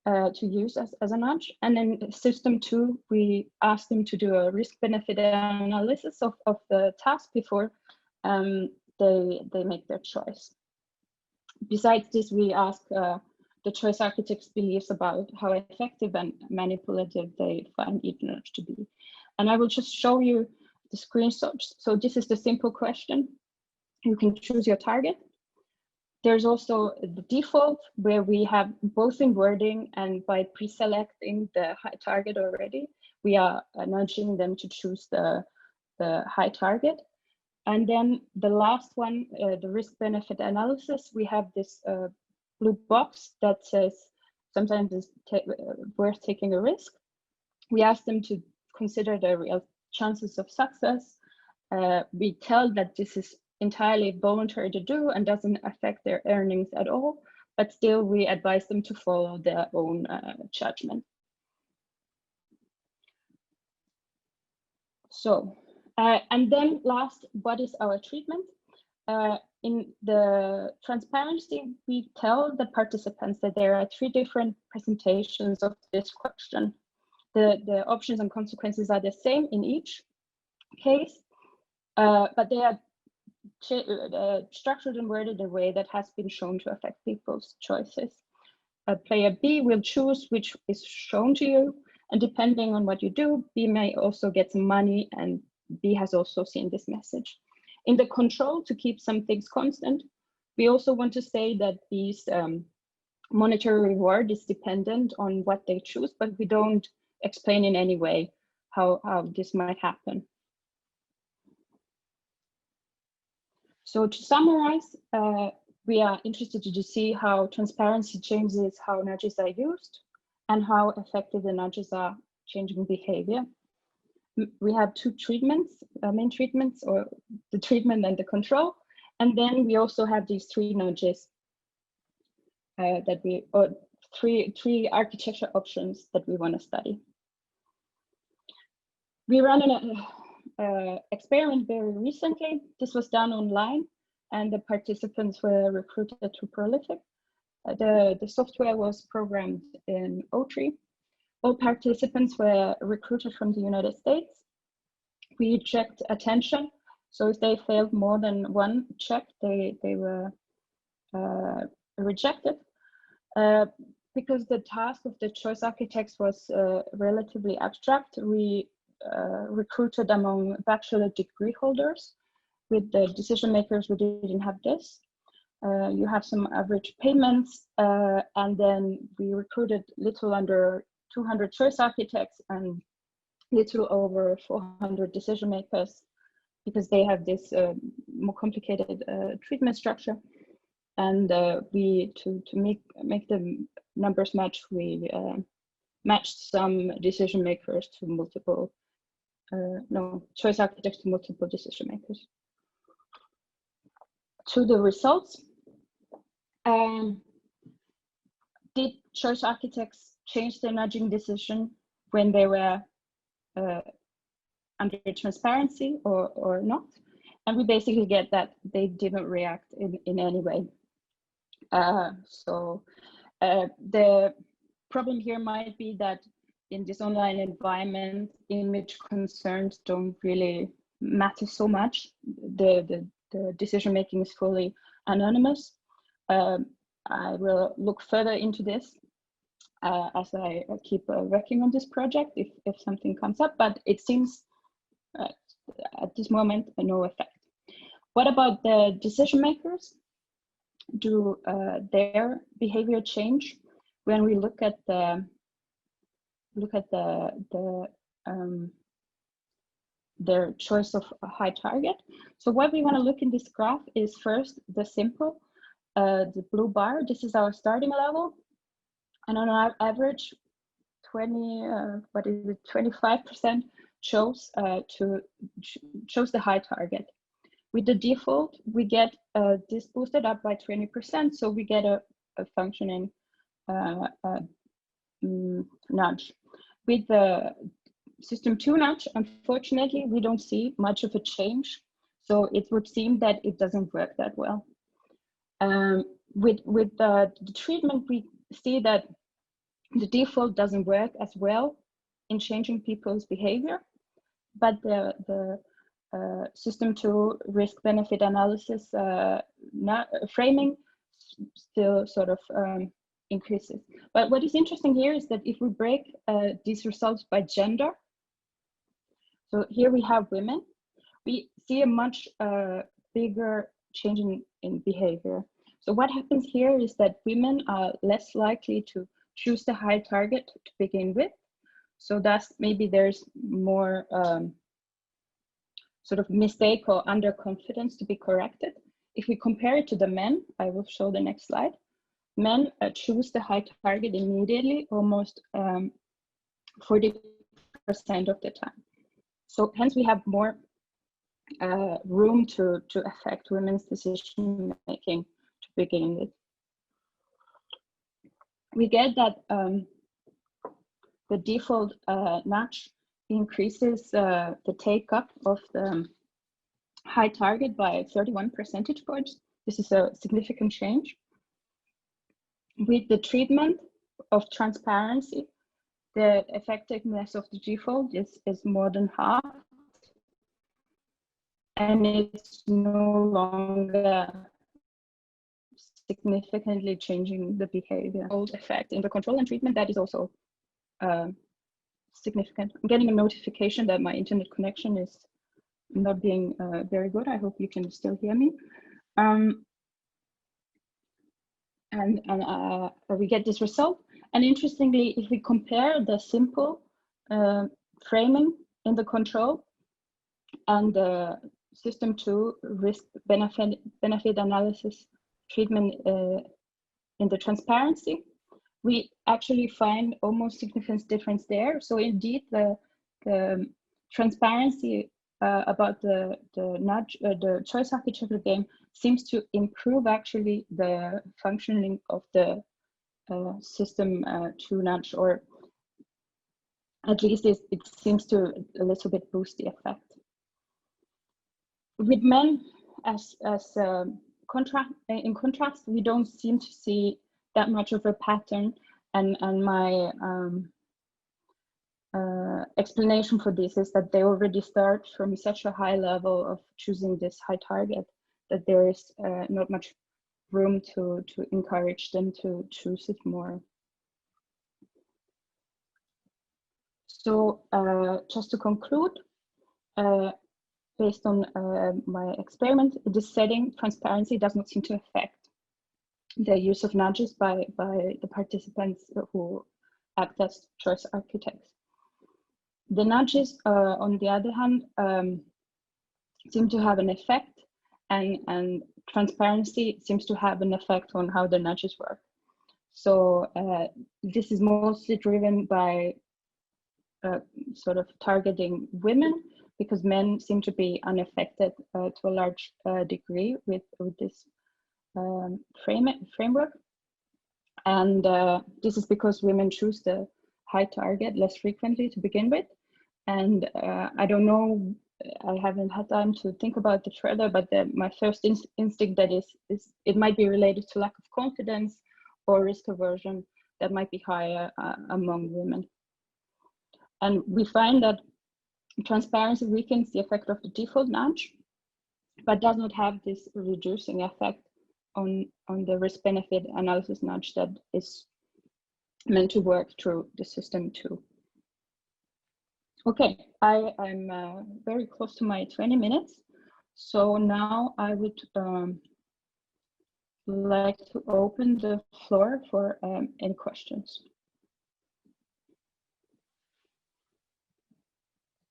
to use as a nudge. And in system 2, we ask them to do a risk-benefit analysis of the task before they make their choice. Besides this, we ask the choice architect's beliefs about how effective and manipulative they find each nudge to be. And I will just show you the screenshots. So this is the simple question. You can choose your target. There's also the default where we have both in wording and by pre-selecting the high target already, we are nudging them to choose the high target. And then the last one, the risk-benefit analysis, we have this blue box that says sometimes it's worth taking a risk. We ask them to consider the real chances of success. We tell that this is entirely voluntary to do and doesn't affect their earnings at all, but still we advise them to follow their own judgment. So, and then last, what is our treatment? In the transparency, we tell the participants that there are 3 different presentations of this question. The options and consequences are the same in each case, but they are structured and worded in a way that has been shown to affect people's choices. Player B will choose which is shown to you, and depending on what you do, B may also get some money, and B has also seen this message. In the control, to keep some things constant, we also want to say that these monetary reward is dependent on what they choose, but we don't explain in any way how this might happen. So to summarize, we are interested to see how transparency changes how nudges are used and how effective the nudges are changing behavior. We have 2 treatments, main treatments, or the treatment and the control. And then we also have these 3 nudges that we, or three architecture options that we want to study. We ran an experiment very recently. This was done online and the participants were recruited through Prolific. The software was programmed in O3. All participants were recruited from the United States. We checked attention. So if they failed more than 1 check, they were rejected. Because the task of the choice architects was relatively abstract, we recruited among bachelor degree holders. With the decision makers, we didn't have this. You have some average payments, and then we recruited little under 200 choice architects and little over 400 decision makers, because they have this more complicated treatment structure. And we, to make the numbers match, we matched some decision makers to multiple, choice architects to multiple decision makers. To the results, did choice architects change their nudging decision when they were under transparency or not? And we basically get that they didn't react in any way. So the problem here might be that in this online environment, image concerns don't really matter so much. The decision making is fully anonymous. I will look further into this as I keep working on this project if something comes up, but it seems at this moment no effect. What about the decision makers? Do their behavior change when we look at their choice of a high target? So what we want to look in this graph is first the simple, the blue bar. This is our starting level, and on our average, 25% chose the high target. With the default, we get this boosted up by 20%, so we get a functioning nudge. With the system 2 nudge, unfortunately, we don't see much of a change, so it would seem that it doesn't work that well. With the treatment, we see that the default doesn't work as well in changing people's behavior, but the system 2 risk-benefit analysis framing still sort of increases. But what is interesting here is that if we break these results by gender, so here we have women, we see a much bigger change in behavior. So what happens here is that women are less likely to choose the high target to begin with. So thus maybe there's more sort of mistake or underconfidence to be corrected. If we compare it to the men, I will show the next slide. Men choose the high target immediately, almost 40% of the time. So hence we have more room to affect women's decision making to begin with. We get that the default nudge increases the take-up of the high target by 31 percentage points. This is a significant change. With the treatment of transparency, the effectiveness of the default is more than half, and it's no longer significantly changing the behavior. Old effect in the control and treatment, that is also significant. I'm getting a notification that my internet connection is not being very good. I hope you can still hear me. And we get this result. And interestingly, if we compare the simple framing in the control and the system 2 risk benefit analysis treatment in the transparency, we actually find almost significant difference there. So indeed, the transparency about the nudge, the choice architecture game seems to improve actually the functioning of the system 2 nudge, or at least it seems to a little bit boost the effect. With men, in contrast, we don't seem to see that much of a pattern, and my explanation for this is that they already start from such a high level of choosing this high target that there is not much room to encourage them to choose it more. So just to conclude, based on my experiment, this setting, transparency does not seem to affect the use of nudges by the participants who act as choice architects. The nudges, on the other hand, seem to have an effect, and transparency seems to have an effect on how the nudges work. So this is mostly driven by sort of targeting women, because men seem to be unaffected to a large degree with this framework. And this is because women choose the high target less frequently to begin with. And I don't know, I haven't had time to think about it further, but my first instinct that is it might be related to lack of confidence or risk aversion that might be higher among women. And we find that transparency weakens the effect of the default nudge, but does not have this reducing effect on the risk-benefit analysis nudge that is meant to work through the system too. Okay, I'm very close to my 20 minutes. So now I would like to open the floor for any questions.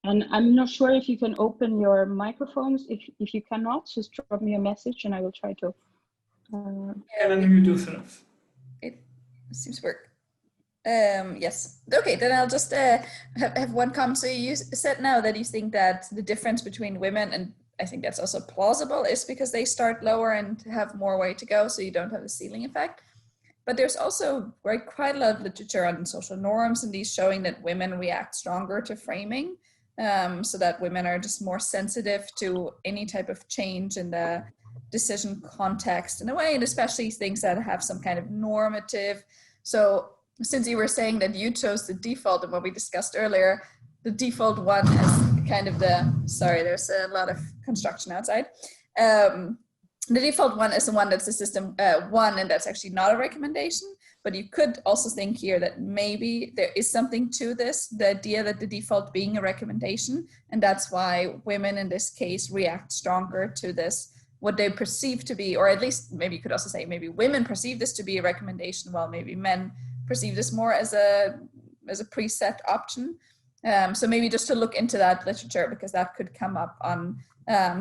And I'm not sure if you can open your microphones. If you cannot, just drop me a message and I will try to. And then you do yourself. It seems to work. Yes. Okay, then I'll just have one comment. So you said now that you think that the difference between women, and I think that's also plausible, is because they start lower and have more way to go, so you don't have the ceiling effect. But there's also quite a lot of literature on social norms and these showing that women react stronger to framing, so that women are just more sensitive to any type of change in the decision context in a way, and especially things that have some kind of normative. So since you were saying that you chose the default and what we discussed earlier, the default one is kind of the, sorry, there's a lot of construction outside. The default one is the one that's the system one, and that's actually not a recommendation, but you could also think here that maybe there is something to this, the idea that the default being a recommendation, and that's why women in this case react stronger to this, what they perceive to be, or at least maybe you could also say maybe women perceive this to be a recommendation, while maybe men perceive this more as a preset option. So maybe just to look into that literature, because that could come up on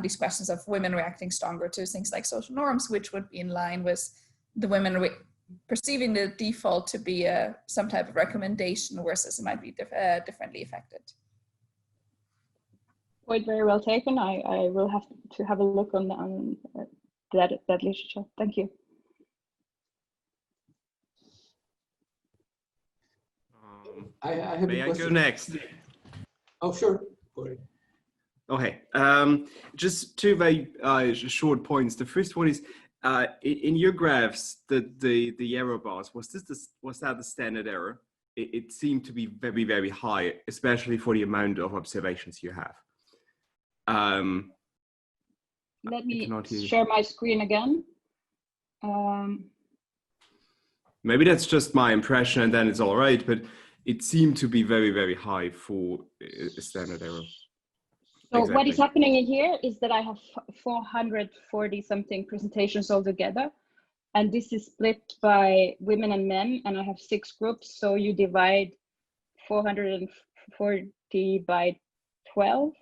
these questions of women reacting stronger to things like social norms, which would be in line with the women perceiving the default to be some type of recommendation versus it might be differently affected. Point very well taken. I will have to have a look on that literature. Thank you. I have May a I question. go next? Oh, sure. Go ahead. Okay, just two very short points. The first one is in your graphs, the error bars, was that the standard error? It seemed to be very, very high, especially for the amount of observations you have. Let me share my screen again. Maybe that's just my impression and then it's all right, but it seemed to be very, very high for a standard error. So Exactly. What is happening in here is that I have 440 something presentations altogether, and this is split by women and men, and I have 6 groups. So you divide 440 by 12.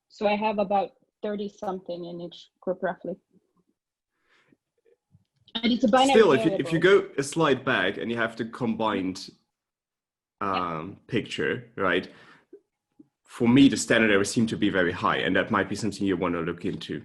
So I have about 30 something in each group roughly. And it's a binary Still, variable. if you go a slide back and you have the combined picture, right? For me, the standard error seemed to be very high, and that might be something you want to look into.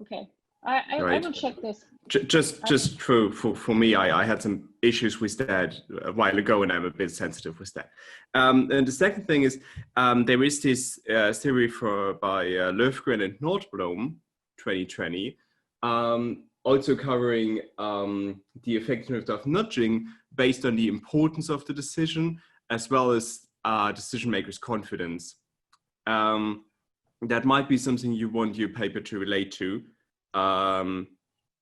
Okay, I will check this. Just for me, I had some issues with that a while ago, and I'm a bit sensitive with that. And the second thing is there is this theory by Löfgren and Nordblom, 2020, also covering the effectiveness of nudging based on the importance of the decision as well as decision makers' confidence. That might be something you want your paper to relate to.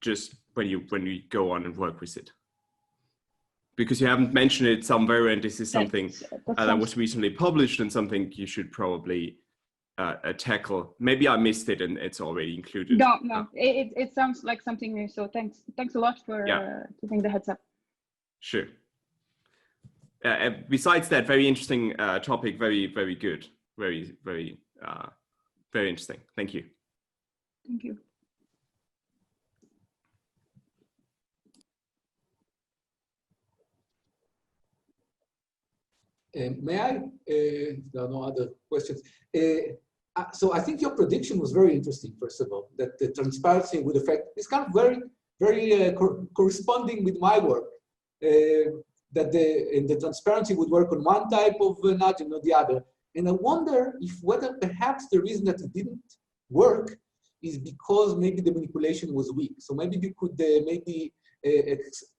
Just when you go on and work with it, because you haven't mentioned it somewhere, and this is something that was recently published and something you should probably tackle. Maybe I missed it and it's already included. No, it sounds like something new. So thanks a lot for giving the heads up. Sure. Besides that, very interesting topic. Very, very good. Very, very interesting. Thank you. Thank you. May I? There are no other questions. So I think your prediction was very interesting, first of all, that the transparency would affect, it's kind of very corresponding with my work, that the transparency would work on one type of nudge and not the other. And I wonder if whether perhaps the reason that it didn't work is because maybe the manipulation was weak. So maybe you could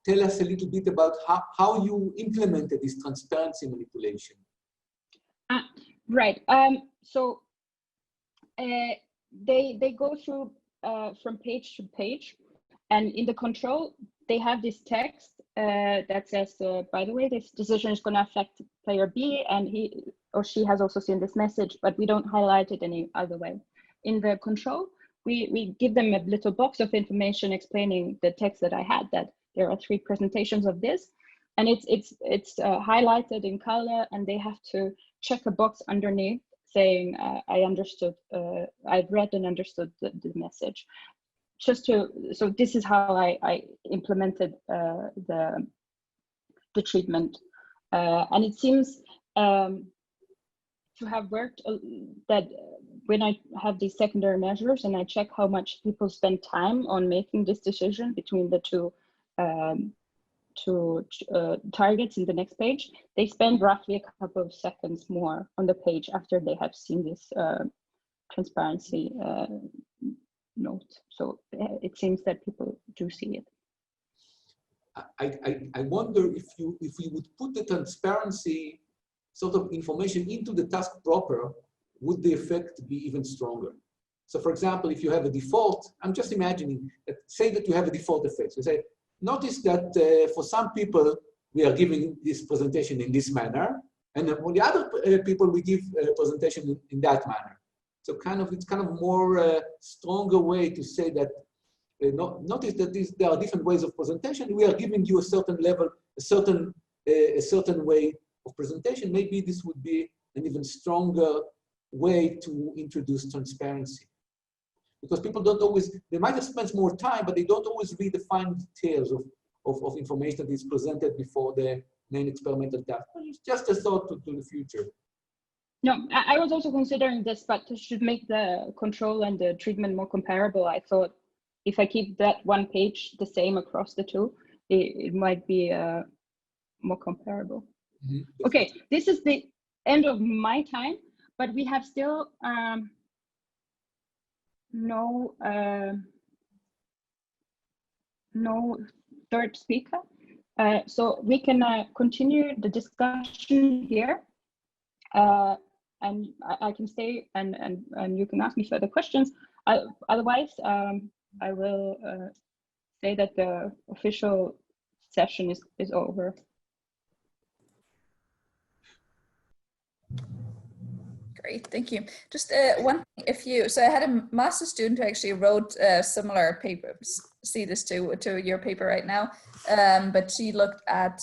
tell us a little bit about how you implemented this transparency manipulation. Right. So they go through from page to page, And in the control, they have this text that says, by the way, this decision is going to affect player B, and he or she has also seen this message, but we don't highlight it any other way. In the control, we give them a little box of information explaining the text that I had, that there are 3 presentations of this, and it's highlighted in color, and they have to check a box underneath saying, I understood, I've read and understood the message. So this is how I implemented the treatment, and it seems to have worked. That when I have these secondary measures and I check how much people spend time on making this decision between the two targets in the next page, they spend roughly a couple of seconds more on the page after they have seen this transparency note. So it seems that people do see it. I wonder if we would put the transparency sort of information into the task proper, would the effect be even stronger? So for example, if you have a default, I'm just imagining, say that you have a default effect. So say, notice that for some people, we are giving this presentation in this manner, and for the other people, we give a presentation in that manner. So it's kind of more stronger way to say that, notice that there are different ways of presentation. We are giving you a certain level, a certain way of presentation. Maybe this would be an even stronger way to introduce transparency. Because people don't always, they might have spent more time, but they don't always read the fine details of information that is presented before the main experimental task. It's just a thought to the future. No, I was also considering this, but to should make the control and the treatment more comparable, I thought if I keep that one page the same across the two, it might be more comparable. Mm-hmm. Okay, this is the end of my time, but we have still no third speaker. So we can continue the discussion here. And I can stay and you can ask me further questions. Otherwise, I will say that the official session is over. Great, thank you. Just one thing, so I had a master's student who actually wrote similar papers, see this to your paper right now, but she looked at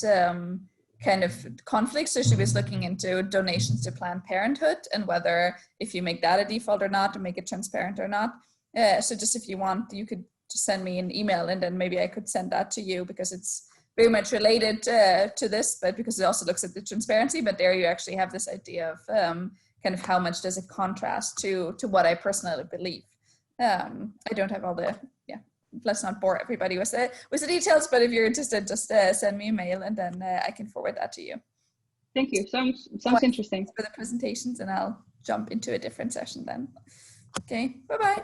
kind of conflicts. So she was looking into donations to Planned Parenthood and whether if you make that a default or not, or make it transparent or not. So just if you want, you could just send me an email and then maybe I could send that to you, because it's very much related to this, but because it also looks at the transparency, but there you actually have this idea of kind of how much does it contrast to what I personally believe. I don't have all the, let's not bore everybody with the details, but if you're interested, just send me a mail and then I can forward that to you. Thank you. Sounds interesting. For the presentations, and I'll jump into a different session then. Okay, bye-bye.